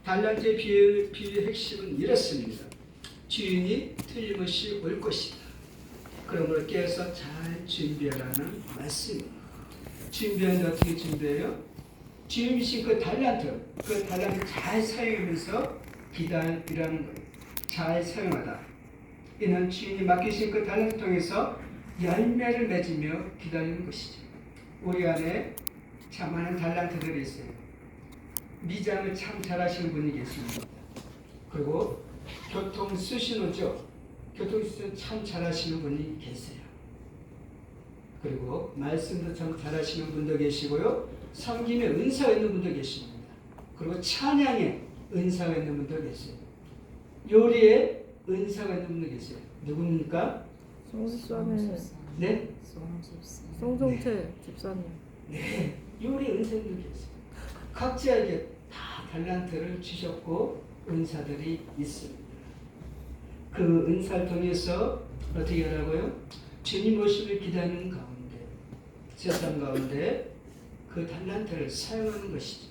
달란트의 비유의 핵심은 이렇습니다. 주인이 틀림없이 올 것이다. 그러므로 깨어서 잘 준비하라는 말씀입니다. 준비하는데 어떻게 준비해요? 주인이신 그 달란트 잘 사용하면서 기다리라는 거예요. 잘 사용하다. 이는 주인이 맡기신 그 달란트 통해서 열매를 맺으며 기다리는 것이죠. 우리 안에 참 많은 달란트들이 있어요. 미장을 참 잘하시는 분이 계십니다. 그리고 교통 수신호죠. 교통 수신 참 잘하시는 분이 계세요. 그리고 말씀도 참 잘하시는 분도 계시고요. 섬김의 은사가 있는 분도 계십니다. 그리고 찬양의 은사가 있는 분도 계세요. 요리에 은사가 있는 분도 계세요. 누굽니까? 송집사님. 네? 송종태 집사님. 네. 요리 은사님도 계세요. 각자에게 다 달란트를 주셨고 은사들이 있습니다. 그 은사를 통해서 어떻게 하라고요? 주님 오심을 기다리는 가운데, 세상 가운데 그 달란트를 사용하는 것이죠.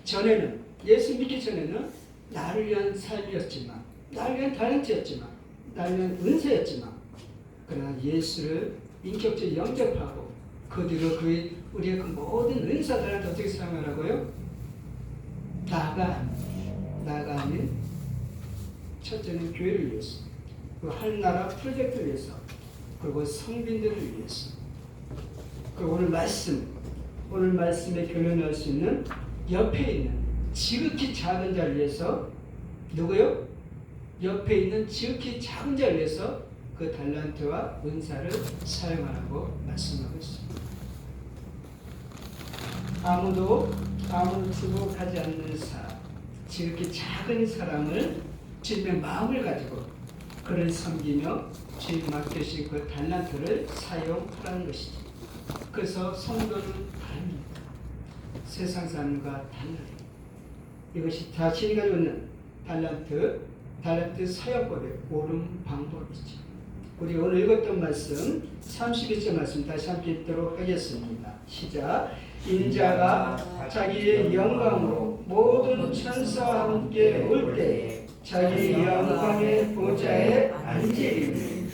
전에는, 예수 믿기 전에는 나를 위한 삶이었지만, 나를 위한 달란트였지만, 나를 위한 은사였지만, 그러나 예수를 인격적으로 영접하고 그 뒤로 우리의 그 모든 은사들을 어떻게 사용하라고요? 나가 아닌 첫째는 교회를 위해서, 그 하나나라 프로젝트를 위해서, 그리고 성빈들을 위해서, 그리고 오늘 말씀에 교련할 수 있는 옆에 있는 지극히 작은 자를 위해서, 누구요? 옆에 있는 지극히 작은 자를 위해서 그 달란트와 은사를 사용하라고 말씀하고 있습니다. 아무도 주목하지 않는 사람, 지극히 작은 사람을 주님의 마음을 가지고 그를 섬기며 주님 맡기신 그 달란트를 사용하라는 것이죠. 그래서 성도는 다릅니다. 세상 사람과 달라요. 이것이 자신이 가지고 있는 달란트 사용법의 옳은 방법이죠. 우리 오늘 읽었던 말씀 32절 말씀 다시 함께 읽도록 하겠습니다. 시작. 인자가 자기의 영광으로 모든 천사와 함께 올 때에 자기 영광의 보좌에 앉으리니,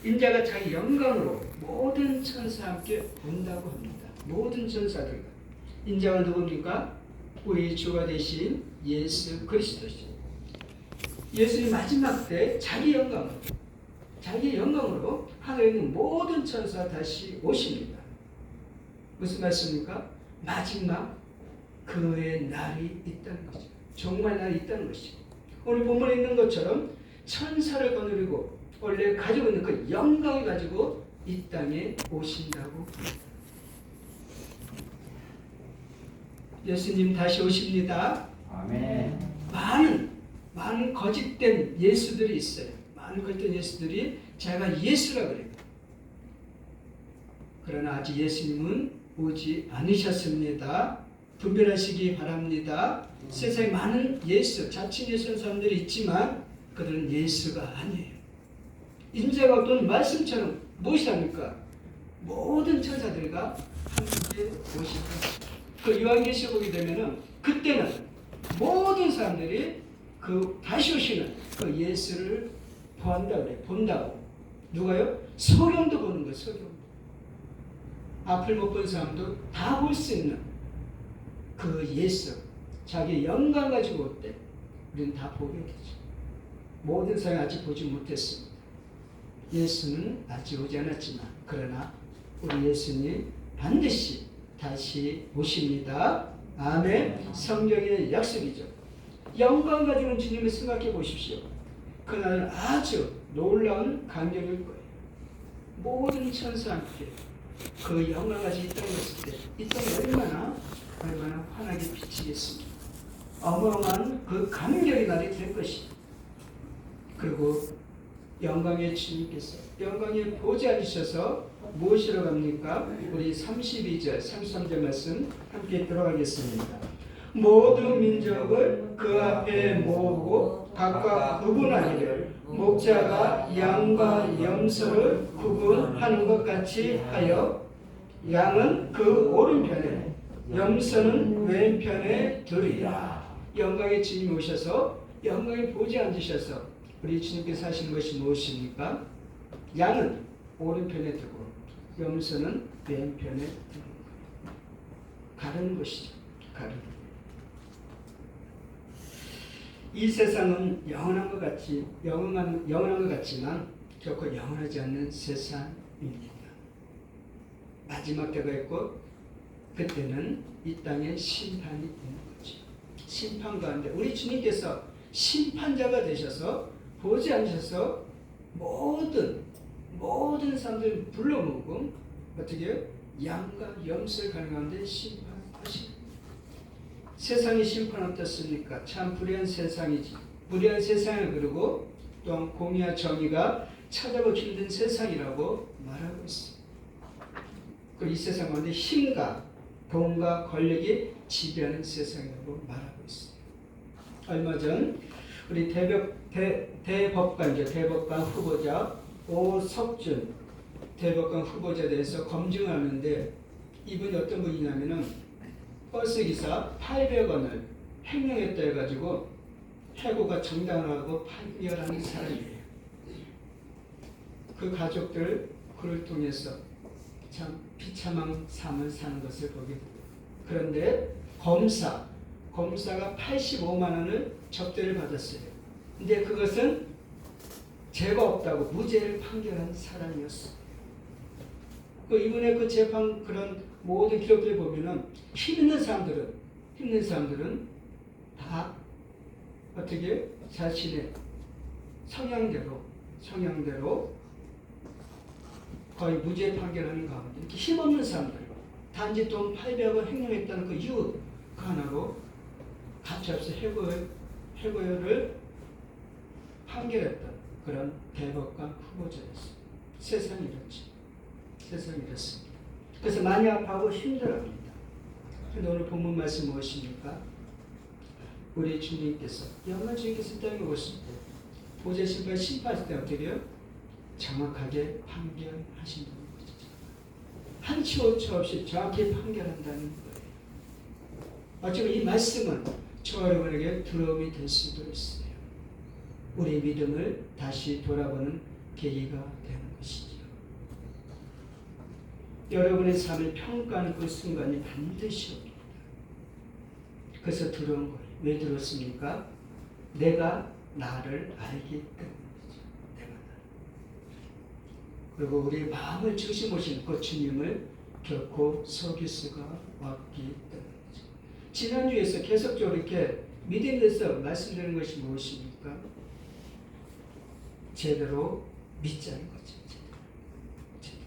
인자가 자기 영광으로 모든 천사와 함께 온다고 합니다. 모든 천사들. 인자가 누굽니까? 우리 주가 되신 예수 그리스도죠. 예수님 마지막 때 자기 영광으로 하늘에 있는 모든 천사 다시 오십니다. 무슨 말씀입니까? 마지막 그의 날이 있다는 거죠. 정말 날이 있다는 것이죠. 오늘 본문에 있는 것처럼 천사를 거느리고 원래 가지고 있는 그 영광을 가지고 이 땅에 오신다고. 예수님 다시 오십니다. 아멘. 많은 거짓된 예수들이 있어요. 많은 거짓된 예수들이 자기가 예수라 그래요. 그러나 아직 예수님은 오지 않으셨습니다. 분별하시기 바랍니다. 세상에 많은 자칭 예수라는 사람들이 있지만 그들은 예수가 아니에요. 인자가 어떤 말씀처럼 무엇이랍니까? 모든 천사들과 함께 오실 것입니다. 그 요한계시록 보게 되면은 그때는 모든 사람들이 그 다시 오시는 그 예수를 본다고. 누가요? 소경도 보는 거예요. 소경도. 앞을 못 본 사람도 다 볼 수 있는 그 예수, 자기 영광 가지고 올 때 우리는 다 보게 되죠. 모든 사람이 아직 보지 못했습니다. 예수는 아직 오지 않았지만 그러나 우리 예수님 반드시 다시 오십니다. 아멘. 성경의 약속이죠. 영광 가지고 주님을 생각해 보십시오. 그날은 아주 놀라운 감격일 거예요. 모든 천사와 함께 그 영광 가지고 이 땅에 있을 때 이 땅이 얼마나 환하게 비치겠습니까? 어마어마한 그 감격의 날이 될 것이죠. 그리고 영광의 주님께서 영광의 보좌에 앉으셔서 무엇이라고 합니까? 우리 32절, 33절 말씀 함께 들어가겠습니다. 모든 민족을 그 앞에 모으고 각각 구분하기를 목자가 양과 염소를 구분하는 것 같이 하여 양은 그 오른편에 염소는 왼편에 두리라. 영광의 주님 오셔서 영광의 보좌에 앉으셔서 우리 주님께서 하시는 것이 무엇입니까? 양은 오른편에 두고 염소는 왼편에 두고 가르는 것이죠. 가르는. 이 세상은 영원한 것 같지만 결코 영원하지 않는 세상입니다. 마지막 때가 있고 그때는 이 땅에 심판이 있는 거죠. 심판 가운데 우리 주님께서 심판자가 되셔서 보좌에 앉으셔서 모든 사람들 불러 모으고 어떻게 양과 염소를 가능한데 심판하시는. 세상이 심판 어떻습니까? 참 불의한 세상이지. 불의한 세상을 그리고 또한 공의와 정의가 찾아보기 힘든 세상이라고 말하고 있습니다. 그 이 세상 가운데 힘과 돈과 권력이 지배하는 세상이라고 말하고 있습니다. 얼마 전 우리 대법관 후보자 오석준 대법관 후보자에 대해서 검증하는데 이분이 어떤 분이냐면은 버스기사 800원을 횡령했다 해가지고 해고가 정당화하고 판결하는 사람이에요. 그 가족들 그를 통해서 참 비참한 삶을 사는 것을 보게 됩니다. 그런데 검사가 85만 원을 접대를 받았어요. 근데 그것은 죄가 없다고 무죄를 판결한 사람이었어요. 그 이분의 그 재판 그런 모든 기록들을 보면은 힘있는 사람들은 다 어떻게 자신의 성향대로 거의 무죄 판결하는 가운데 이렇게 힘없는 사람들 단지 돈 800원 횡령했다는 그 이유 그 하나로 가차없이 해고를 판결했던 그런 대법관 후보자였습니다. 세상이 이렇습니다. 그래서 많이 아파하고 힘들어합니다. 그런데 오늘 본문 말씀 무엇입니까? 우리 주님께서 영원 주님께서 땅에 오실 때 보좌 심판하실 때 어떻게 해요? 정확하게 판결하신다는 거죠. 한치 오차 없이 정확히 판결한다는 거예요. 어쩌면 이 말씀은 저와 여러분에게 두려움이 될 수도 있어요. 우리 믿음을 다시 돌아보는 계기가 되는 것이죠. 여러분의 삶을 평가하는 그 순간이 반드시 옵니다. 그래서 두려운 거예요. 왜 두렵습니까? 내가 나를 알기 때문이죠. 내가 나를. 그리고 우리의 마음을 중심 오신 그 주님을 결코 속일 수가 없기 때문이죠. 지난주에서 계속적으로 이렇게 믿음에 대해서 말씀드리는 것이 무엇입니까? 제대로 믿자는 거죠. 제대로.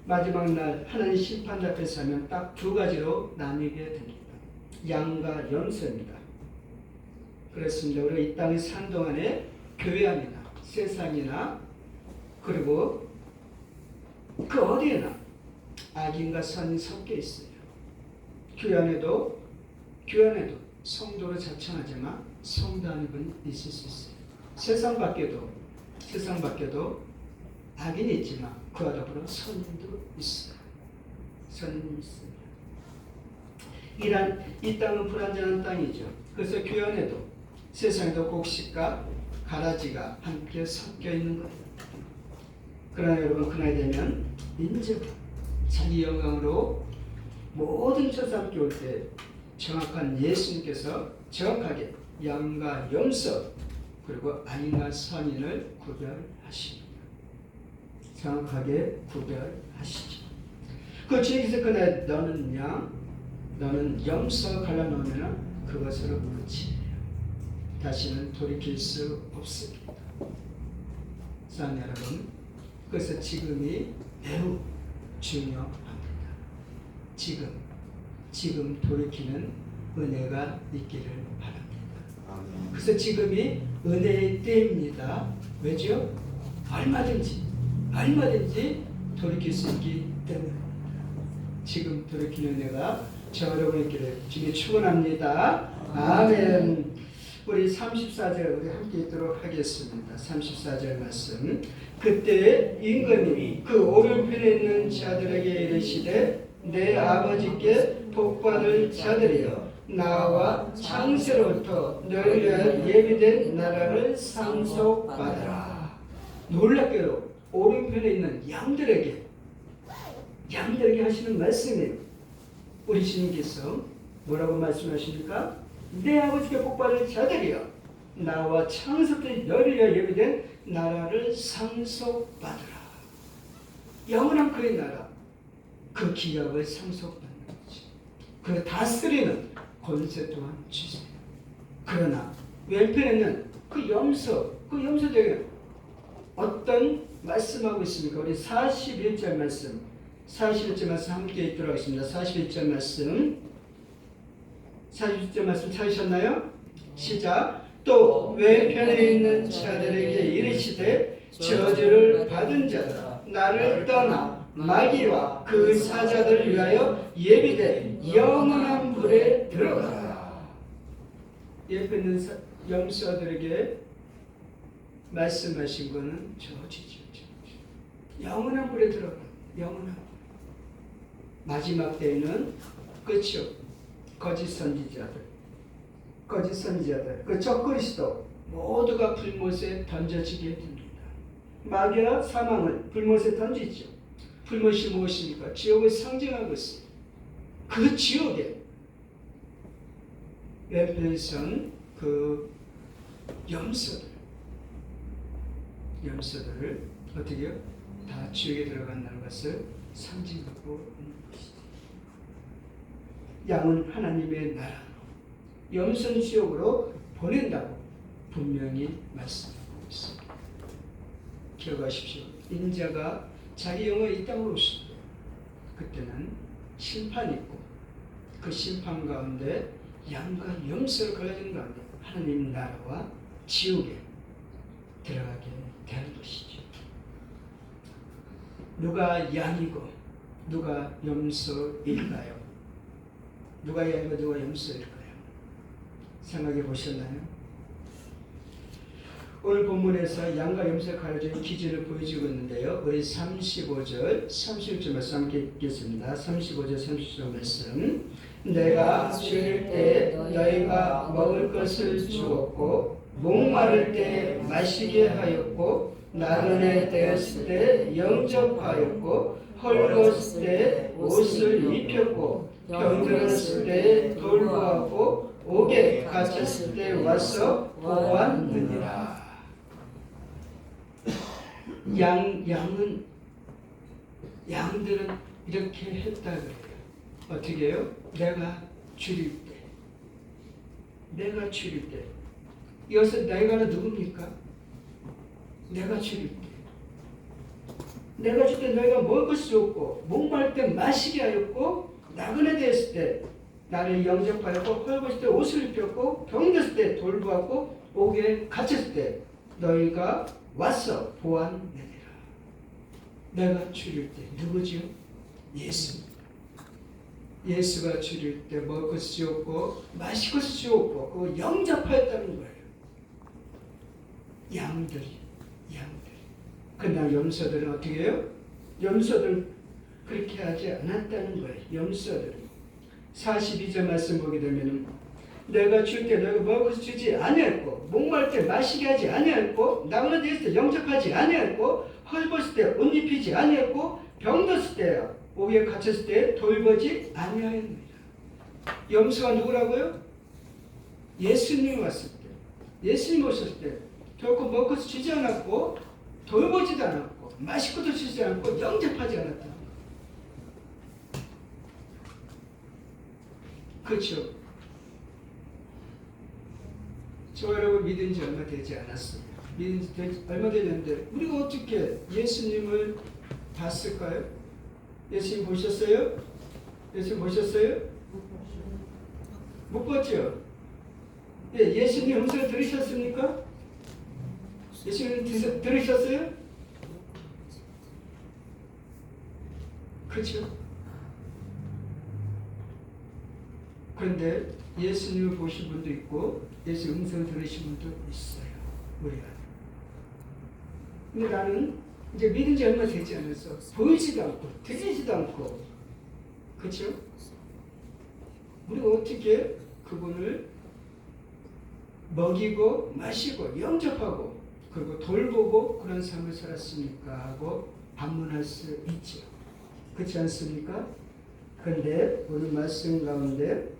마지막 날 하나님 심판 앞에 서면 딱 두 가지로 나뉘게 됩니다. 양과 염소입니다. 그렇습니다. 우리가 이 땅에 산 동안에 교회 안이나 세상이나 그리고 그 어디에나 악인과 선이 섞여 있어요. 교회 안에도 성도로 자청하지만 성도 아닌 분이 있을 수 있어요. 세상 밖에도 악인이 있지만 그와 더불어 선인도 있어요. 선인이 있습니다. 이 땅은 불완전한 땅이죠. 그래서 교회 안에도 세상에도 곡식과 가라지가 함께 섞여 있는 거예요. 그러나 여러분 그날 되면 인제부터 자기 영광으로 모든 천사 함께 올 때 정확한 예수님께서 정확하게 양과 염소 그리고 악인과 선인을 구별하십니다. 정확하게 구별하시죠. 그 주님께서 그날 너는 양, 너는 염소 갈라놓으면 그것으로 끝이에요. 다시는 돌이킬 수 없습니다. 사랑하는 여러분, 그래서 지금이 매우 중요합니다. 지금 돌이키는 은혜가 있기를 바랍니다. 그래서 지금이 은혜의 때입니다. 왜죠? 얼마든지 돌이킬 수 있기 때문입니다. 지금 돌이키는 은혜가 저 여러분의 길을 주님 축원합니다. 아멘. 우리 34절 우리 함께 읽도록 하겠습니다. 34절 말씀. 그때 임금이 그 오른편에 있는 자들에게 이르시되 내 아버지께 복받을 자들이여 나와 창세로부터 너희를 위하여 예비된 나라를 상속받아라. 놀랍게도 오른편에 있는 양들에게 하시는 말씀이에요. 우리 주님께서 뭐라고 말씀하십니까? 내 아버지께 복받을 자들이여 나와 창세부터 너희를 위하여 예비된 나라를 상속받으라. 영원한 그의 나라, 그 기업을 상속받는 거지. 그 다스리는 권세 또한 주세요. 그러나 왼편에는 그 염소들에게 어떤 말씀하고 있습니까? 우리 41절 말씀 함께 읽도록 하겠습니다. 41절 말씀 찾으셨나요? 시작. 또 왼편에 있는 자들에게 이르시되 저주를 받은 자들아 나를 떠나 마귀와 그 사자들을 위하여 예비된 영원한 불에 들어가라. 옆에 있는 염소들에게 말씀하신 것은 저주죠. 영원한 불에 들어가. 영원한 불. 마지막 때에는 그렇죠. 거짓 선지자들, 그 적그리스도 모두가 불못에 던져지게 됩니다. 마귀와 사망을 불못에 던지죠. 불못이 무엇입니까? 지옥을 상징하고 있습니다. 그 지옥에 왼편선 그 염소들을 어떻게 해요? 다 지옥에 들어간다는 것을 상징하고 있는 것이죠. 양은 하나님의 나라로 염소는 지옥으로 보낸다고 분명히 말씀하고 있습니다. 기억하십시오. 인자가 자기 영혼이 이 땅으로 오실 때 그때는 심판이 있고 그 심판 가운데 양과 염소를 걸려진 가운데 하나님 나라와 지옥에 들어가게 되는 것이죠. 누가 양이고 누가 염소일까요? 누가 양이고 누가 염소일까요? 생각해 보셨나요? 오늘 본문에서 양과 염소의 가려진 기준을 보여주고 있는데요. 우리 35절, 31절 말씀 함께 읽겠습니다. 35절, 30절 말씀. 내가 줄일 때 너희가 먹을 것을 주었고 목마를 때 마시게 하였고 나그네 되었을 때 영접하였고 헐벗을 때 옷을 입혔고 병들었을 때 돌보았고 옥에 갇혔을 때 와서 보았느니라. 양들은 이렇게 했다 그래요. 어떻게 해요? 내가 줄일 때. 여기서 내가는 누굽니까? 내가 줄일 때. 내가 줄 때 너희가 먹을 것이 없고 목마를 때 마시게 하였고 나그네 되었을 때 나를 영접하였고 헐벗을 때 옷을 입혔고 병들었을 때 돌보았고 옥에 갇혔을 때 너희가 와서 보았느니라. 내가 줄일 때 누구지요? 예수가 줄일 때 먹을 것이 주었고 마실 것이 주었고 그 영접하였다는 거예요. 양들이. 그러나 염소들은 어떻게 해요? 염소들 그렇게 하지 않았다는 거예요. 염소들은 42절 말씀 보게 되면 내가 줄 때 너희가 먹을 것을 주지 아니했고 목마를 때 마시게 하지 아니했고 나그네 되었을 때 영접하지 아니했고 헐벗을 때 옷 입히지 아니했고 병들었을 때 옥에 갇혔을 때 돌보지 아니하였느니라. 염소가 누구라고요? 예수님이 왔을 때, 예수님 오셨을 때 결코 먹을 것을 주지 않았고 돌보지도 않았고 마실 것도 주지 않고 영접하지 않았다는 거. 그렇죠. 저 여러분 믿은 지 얼마 되지 않았어요. 믿은 지 얼마 되는데 우리가 어떻게 예수님을 봤을까요? 예수님 보셨어요? 못 봤죠? 예수님 음성을 들으셨습니까? 예수님 들으셨어요? 그렇죠? 그런데 예수님을 보신 분도 있고 예수 음성을 들으신 분도 있어요. 우리가. 근데 나는 이제 믿은 지 얼마 되지 않았어. 보이지도 않고 들리지도 않고. 그렇죠? 우리가 어떻게 그 그분을 먹이고 마시고 영접하고 그리고 돌보고 그런 삶을 살았습니까? 하고 반문할 수 있죠. 그렇지 않습니까? 그런데 오늘 말씀 가운데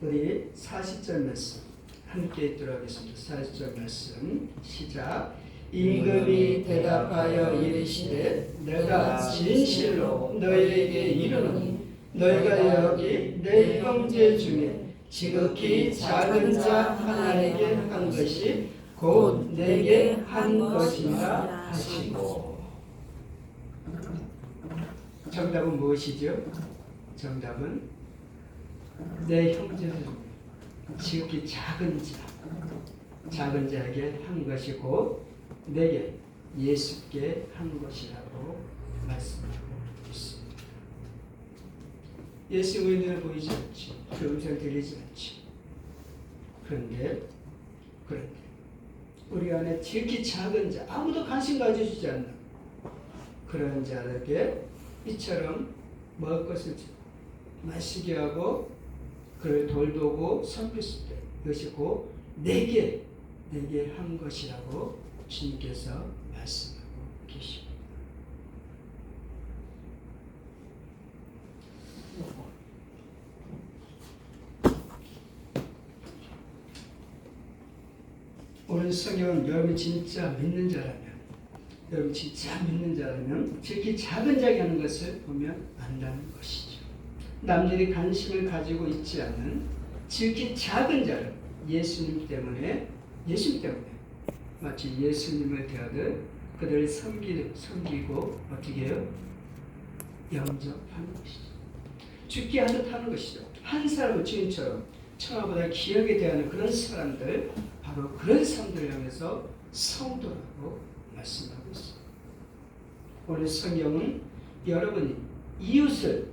우리 40절 말씀 함께 읽도록 하겠습니다. 40절 말씀 시작. 임금이 대답하여 이르시되 내가 진실로 너희에게 이르노니 너희가 여기 내 형제 중에 지극히 작은 자 하나에게 한 것이 곧 내게 한 것이라 하시고. 정답은 무엇이죠? 정답은 내 형제 중 지극히 작은 자에게 한 것이고 내게 예수께 한 것이라고 말씀하고 있습니다. 예수의 눈에 보이지 않지, 그 음성 들리지 않지. 그런데 우리 안에 지극히 작은 자, 아무도 관심 가져주지 않는 그런 자에게 이처럼 먹을 것을 주고 마시게 하고 그를 돌보고 섬겼을 때 이것이 곧 내게 한 것이라고 주님께서 말씀하고 계십니다. 오늘 성경은 여러분 진짜 믿는 자라면 특히 작은 자에게 하는 것을 보면 안다는 것이죠. 남들이 관심을 가지고 있지 않는 특히 작은 자를 예수님 때문에 마치 예수님을 대하듯 그들을 섬기고 어떻게 해요? 영접하는 것이죠. 죽게 하듯 하는 것이죠. 한 사람을 주님처럼 천하보다 귀하게 대하는 그런 사람들, 바로 그런 사람들을 향해서 성도라고 말씀하고 있습니다. 오늘 성경은 여러분이 이웃을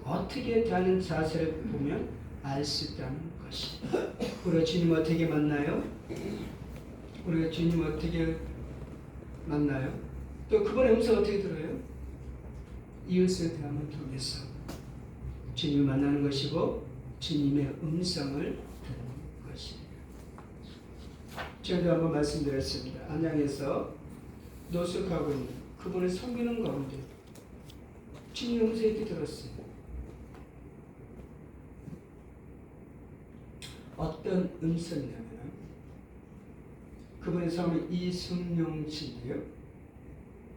어떻게 대하는 자세를 보면 알 수 있다는 것입니다. 우리가 주님 어떻게 만나요? 우리가 주님 어떻게 만나요? 또 그분의 음성 어떻게 들어요? 이웃을 대함을 통해서 주님을 만나는 것이고 주님의 음성을 듣는 것입니다. 저도 한번 말씀드렸습니다. 안양에서 노숙하고 있는 그분을 섬기는 가운데 주님의 음성을 이렇게 들었어요. 어떤 음성이냐면 그분의 성이 이승용 씨인데요.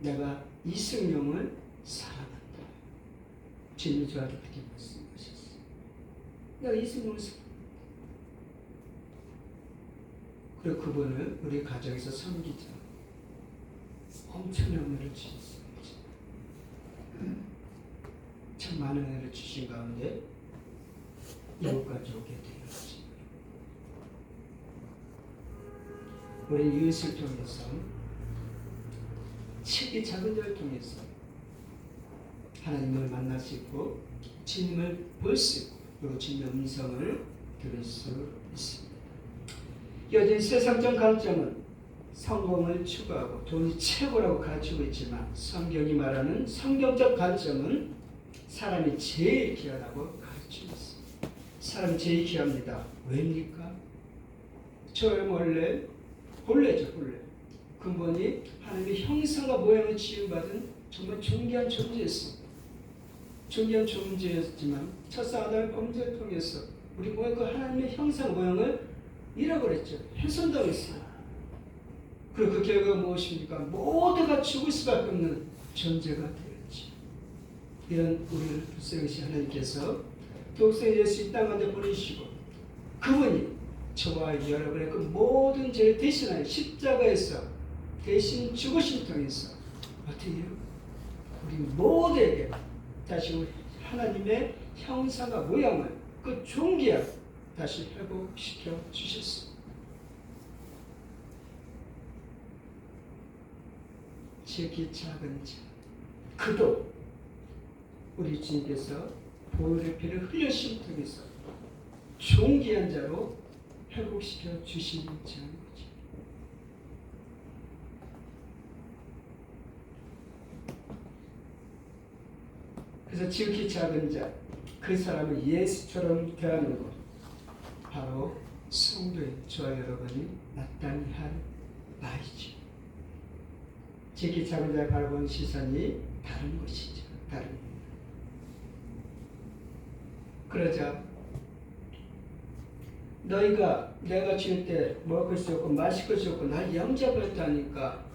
내가 이승용을 사랑한다. 주님이 저한테 그렇게 말씀하셨어요. 내가 이승용을 사랑한다. 그리고 그분을 우리 가정에서 섬기자. 엄청난 은혜를 주셨습니다. 참 많은 은혜를 주신 가운데 이곳까지 오게 되었습니다. 우리 이웃을 통해서 책이 작은 자를 통해서 하나님을 만날 수 있고 주님을 볼 수 있고 그리고 주님의 음성을 들을 수 있습니다. 여전히 세상적 관점은 성공을 추구하고 돈이 최고라고 가르치고 있지만 성경이 말하는 성경적 관점은 사람이 제일 귀하다고 가르치고 있습니다. 사람이 제일 귀합니다. 왜입니까? 저의 본래죠. 근본이 하나님의 형상과 모양을 지음받은 정말 존귀한 존재였습니다. 존귀한 존재였지만 첫사 아담의 범죄를 통해서 우리 모양 그 하나님의 형상 모양을 잃어버렸죠. 훼손당했어요. 그리고 그 결과가 무엇입니까? 모두가 죽을 수밖에 없는 존재가 되었지. 이런 우리를 불쌍히 하나님께서 독생 예수 이 땅 가운데 보내시고 그분이 저와 여러분의 그 모든 죄를 대신하여 십자가에서 대신 죽으심 통해서 어떻게 해요? 우리 모두에게 다시 우리 하나님의 형상과 모양을 그 존귀함 다시 회복시켜 주셨습니다. 지극히 작은 자 그도 우리 주님께서 보혈의 피를 흘려심 통해서 존귀한 자로 회복시켜 주시는 자는 거죠. 그래서 지극히 작은 자, 그 사람을 예수처럼 대하는 것, 바로 성도의 저와 여러분이 마땅히 할 바이죠. 지극히 작은 자를 바라보는 시선이 다른 것이죠. 다릅니다. 그러자 너희가 내가 줄 때 먹을 수 없고 마실 것이 없고 날 영접했다니까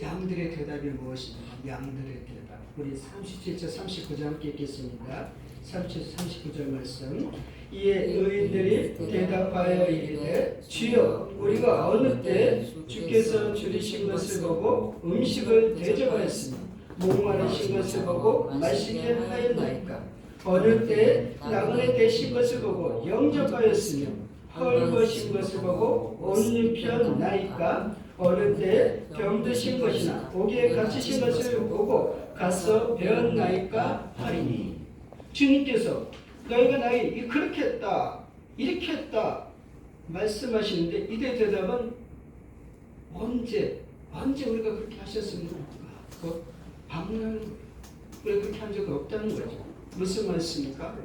양들의 대답이 무엇입니까? 양들의 대답. 우리 37절 39절 함께 읽겠습니다. 37절 39절 말씀. 이에 의인들이 대답하여 이르되 주여 우리가 어느 때 주께서 줄이신 것을 보고 음식을 대접하였으며 목마르신 것을 보고 마시게 하였나이까? 어느 때 나그네 되신 것을 보고 영접하였으며 헐벗은 것을 보고 옷 입혔나이까? 어느 때 병드신 것이나 옥에 갇히신 것을 보고 가서 배웠나이까? 하리니. 주님께서 너희가 나에게 그렇게 했다 이렇게 했다 말씀하시는데 이때 대답은 언제 우리가 그렇게 하셨습니까? 그 방문하는 거예요. 우리가 그렇게 한 적 없다는 거죠. 무슨 말씀입니까?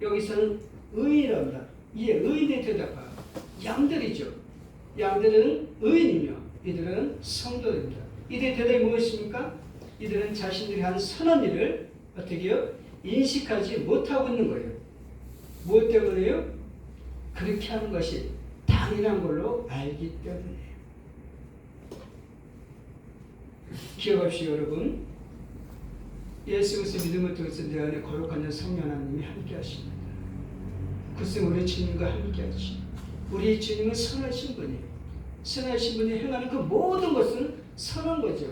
여기서는 의인이란다. 이에 의인의 대답하 양들이죠. 양들은 의인이며 이들은 성도입니다. 이들의 대답이 무엇입니까? 이들은 자신들이 한 선한 일을 어떻게 해요? 인식하지 못하고 있는 거예요. 무엇 때문에요? 그렇게 하는 것이 당연한 걸로 알기 때문이에요. 기억하십시오 여러분. 예수 그리스도 믿음을 통해서 내 안에 거룩한 성령 하나님이 함께 하십니다. 그것은 우리 주님과 함께 하시고 우리 주님은 선하신 분이에요. 선하신 분이 행하는 그 모든 것은 선한 거죠.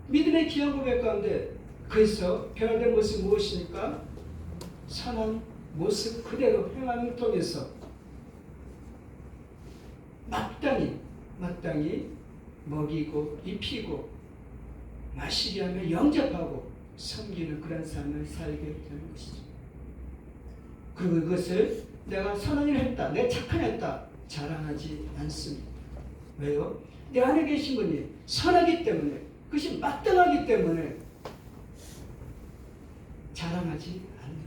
믿음의 귀한 고백 가운데 그래서 변화된 모습이 무엇입니까? 선한 모습 그대로 행함을 통해서 마땅히 먹이고 입히고 마시게 하며 영접하고 섬기는 그런 삶을 살게 되는 것이죠. 그리고 이것을 내가 선한 일을 했다, 내가 착한 일을 했다 자랑하지 않습니다. 왜요? 내 안에 계신 분이 선하기 때문에 그것이 마땅하기 때문에 자랑하지 않는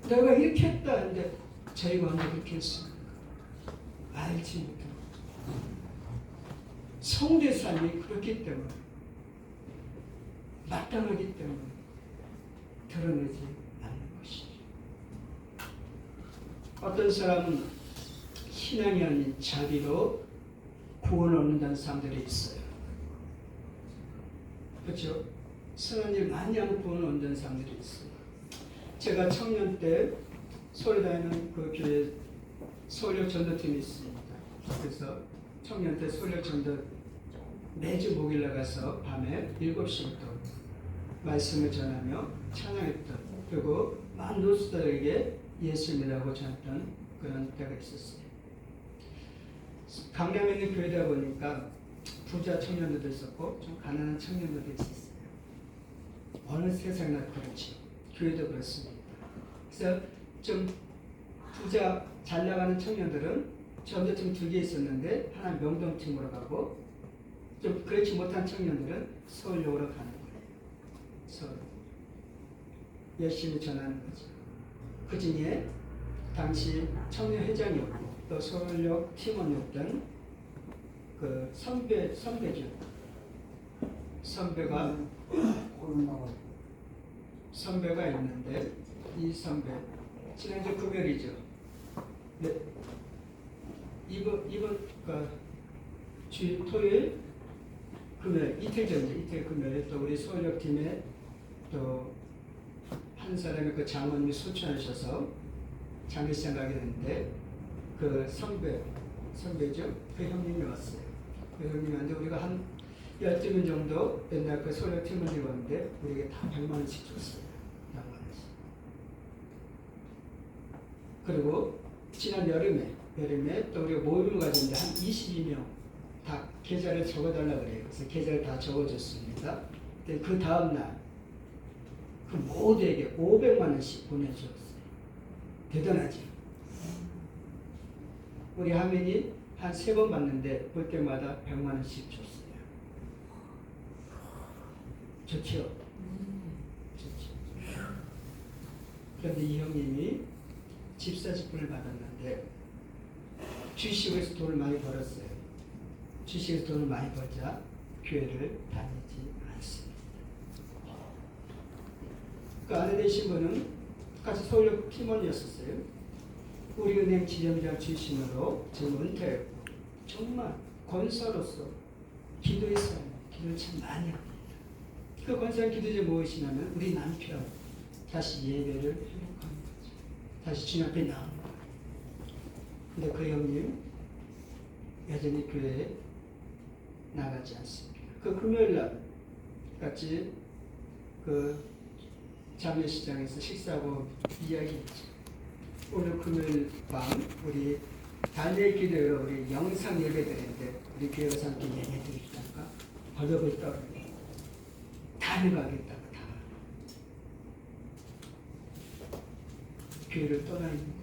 거죠. 내가 이렇게 했다 하는데 저희가 언제 그렇게 했습니까? 알지 못합니다. 성도의 삶이 그렇기 때문에 마땅하기 때문에 드러내지 않는 것이죠. 어떤 사람은 신앙이 아닌 자비로 구원을 얻는다는 사람들이 있어요. 그렇죠? 선한 일 많이 하면 구원을 얻는 사람들이 있어요. 제가 청년 때 서울에 다니는 그 교회 서울역 전도팀이 있습니다. 그래서 청년 때 서울역 전도 매주 목요일 나가서 밤에 7시부터 말씀을 전하며 찬양했던, 그리고 많은 노수들에게 예수님이라고 전했던 그런 때가 있었어요. 강남에 있는 교회다 보니까 부자 청년들도 있었고 좀 가난한 청년들도 있었어요. 어느 세상이나 그렇지. 교회도 그렇습니다. 그래서 좀 부자 잘 나가는 청년들은 전도팀 2개 있었는데 하나 명동팀으로 가고 좀 그렇지 못한 청년들은 서울역으로 가는 거예요. 서울. 열심히 전하는 거죠. 그 중에 당시 청년회장이었고 또 서울역 팀원이었던 그 선배죠. 선배가 있는데 이 선배 지난주 금요일이죠. 네. 이번 주 토요일 금요일 이틀 전이죠. 이틀 금요일 또 우리 서울역 팀에 또 한 사람의 그 장모님이 소천하셔서 장례식장 가게 됐는데 그 선배죠. 그 형님이 왔어요. 그 형님이 왔는데 우리가 한 12명 정도 옛날 그 서울역 팀을 입었는데 우리에게 다 100만 원씩 줬어요. 100만 원씩. 그리고 지난 여름에 또 우리가 모임을 가졌는데 한 22명 다 계좌를 적어달라고 그래요. 그래서 계좌를 다 적어줬습니다. 근데 그 다음날 그 모두에게 500만 원씩 보내주었어요. 대단하죠. 우리 하민이 한 3번 봤는데 볼 때마다 100만 원씩 줬어요. 좋죠. 좋죠. 그런데 이 형님이 집사 직분을 받았는데 주식에서 돈을 많이 벌었어요. 주식에서 돈을 많이 벌자 교회를 다니지 않습니다. 그 아내 되신 분은 같이 서울역 팀원이었었어요. 우리은행 지점장 출신으로 지금 은퇴했고 정말 권사로서 기도했어요. 기도를 참 많이 합니다. 그 권사의 기도제 무엇이냐면 우리 남편 다시 예배를 회복하는 거죠. 다시 주님 앞에 나오는 거예요. 근데 그 형님 여전히 교회에 나가지 않습니다. 그 금요일날 같이 그 장례시장에서 식사하고 이야기했죠. 오늘 금요일 밤 우리 단일 기도로 우리 영상 예배 드리는데 우리 교회에서 함께 예배 드리다가 벌벌 떨어요. 다녀가겠다고 다 교회를 떠나 있는 것입니다.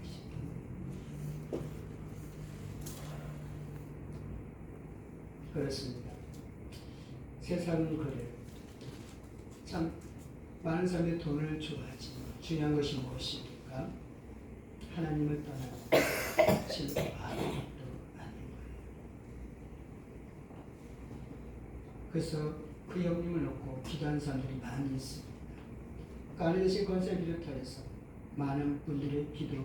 그렇습니다. 세상은 그래요. 참 많은 사람이 돈을 좋아하지만 중요한 것이 무엇입니까? 하나님을 떠나고 실로 아무것도 아닌 거예요. 그래서 그 형님을 놓고 기도하는 사람들이 많이 있습니다. 아내 되신 권사를 비롯하여서 많은 분들의 기도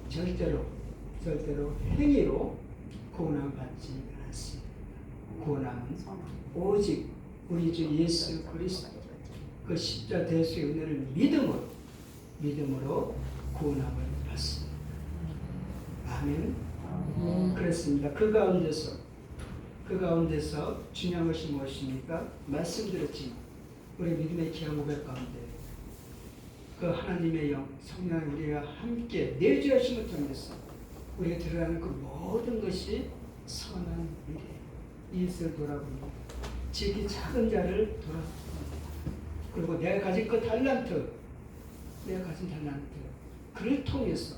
절대로 행위로 고난 받지 않습니다. 고난은 오직 우리 주 예수 그리스도 그 십자 대수의 은혜를 믿음으로 구원함을 받습니다. 아멘. 그렇습니다. 그 가운데서 중요한 것이 무엇입니까? 말씀드렸지만 우리 믿음의 기한 고백 가운데 그 하나님의 영, 성령 우리가 함께 내주하심을 통해서 우리가 들어가는 그 모든 것이 선한 일이에요. 이웃을 돌아보고 지극히 작은 자를 돌아보고 그리고 내가 가진 그 달란트, 그를 통해서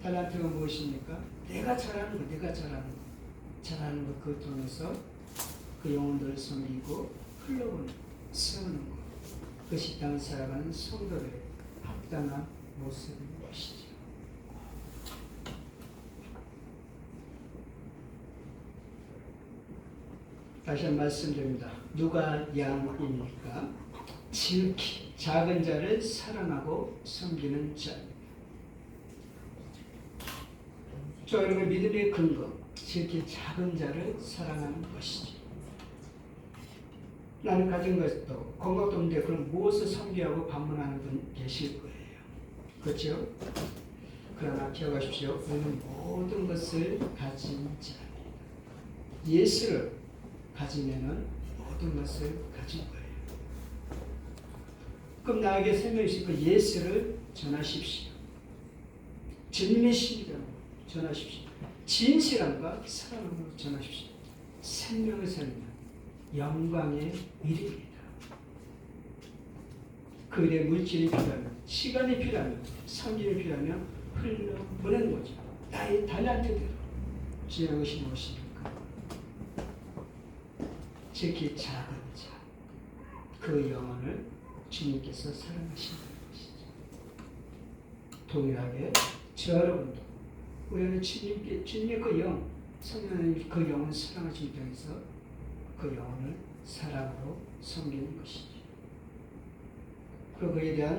달란트가 무엇입니까? 내가 잘하는 것, 그걸 통해서 그 영혼들을 섬기고 흘러오는, 세우는 것. 그것이 땅을 살아가는 성도들의 합당한 모습인 것이죠. 다시 한 번 말씀드립니다. 누가 양입니까? 지극히 작은 자를 사랑하고 섬기는 자입니다. 저 여러분의 믿음의 근거, 지극히 작은 자를 사랑하는 것이죠. 나는 가진 것도 건강도 없는데 그럼 무엇을 섬기하고 방문하는 분 계실 거예요. 그렇죠? 그러나 기억하십시오. 우리는 모든 것을 가진 자입니다. 예수를 가지면은 모든 것을 가진 거예요. 그럼 나에게 생명이신 그 예수를 전하십시오. 주님의 신이라고 전하십시오. 진실함과 사랑으로 전하십시오. 생명을 살리는 영광의 일입니다. 그 일에 물질이 필요하면, 시간이 필요하면, 성질이 필요하면 흘러보내는 거죠. 나의 달란트대로. 중요한 것이 무엇입니까? 지극히 작은 자, 그 영혼을 주님께서 사랑하신다는 것이죠. 동일하게 저 여러분도 우리는 주님의 그 영, 성령님 그 영을 사랑하시기 위해서 그 영혼을 사랑으로 섬기는 것이죠. 그리고 그에 대한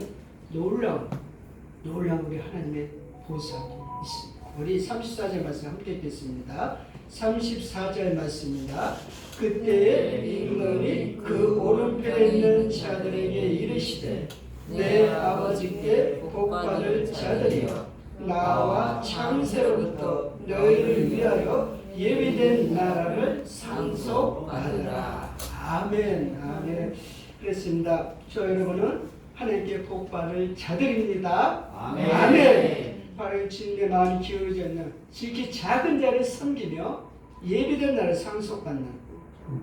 놀라운 우리 하나님의 보상이 있습니다. 우리 34절 말씀 함께 읽겠습니다. 34절 말씀입니다. 그때 임금이 그 오른편에 있는 자들에게 이르시되 내 아버지께 복받을 자들이여 나와 창세로부터 너희를 위하여 예비된 나라를 상속받으라. 아멘. 아멘. 그렇습니다. 저 여러분은 하나님께 복받을 자들입니다. 아멘. 아멘. 바로 주님의 마음이 기울어져 있는 지극히 작은 자를 섬기며 예비된 나라를 상속받는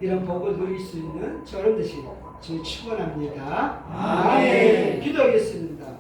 이런 복을 누릴 수 있는 저런 되시길 주님 축원합니다. 아멘. 기도하겠습니다.